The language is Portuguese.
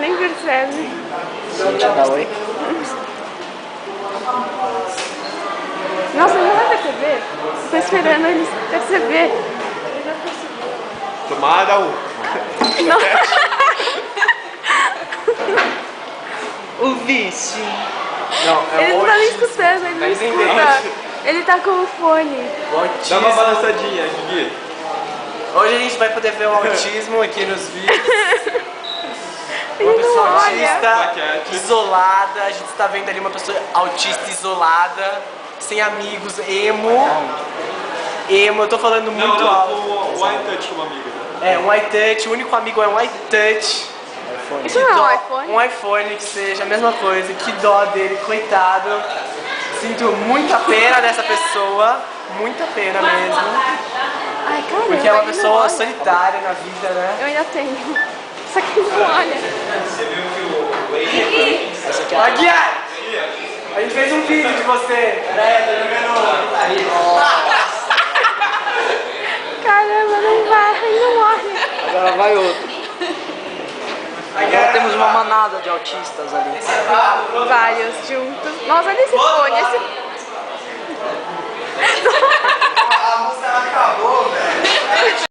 nem percebe. Deixa eu dar oi. Nossa, ele não vai perceber. Tô esperando ele perceber. Ele já percebeu. Tomada um. Não. O vice. Não, é Ele o não tá nem autismo. escutando, ele Tá não entendendo? escuta. Ele tá com o fone. O autismo. Dá uma balançadinha, Gui. Hoje a gente vai poder ver o autismo aqui nos vídeos. Uma Ele pessoa não olha. autista, isolada. A gente está vendo ali uma pessoa autista isolada, sem amigos, emo. Emo, eu tô falando muito alto. O iTouch como amigo. É, um iTouch, o único amigo é um iTouch. Isso não é um iPhone? Um iPhone que seja a mesma coisa, que dó dele, coitado. Sinto muita pena dessa pessoa, muita pena mesmo. Ai, caramba, Porque é uma ele não pessoa olha. solitária na vida, né? Eu ainda tenho. Só que ele não olha. Essa aqui é a Aguiar! A gente fez um vídeo de você. Caramba, não vai, ele não olha. Agora vai outro. Agora temos uma manada de autistas ali. Vários juntos. Nossa, olha esse fone.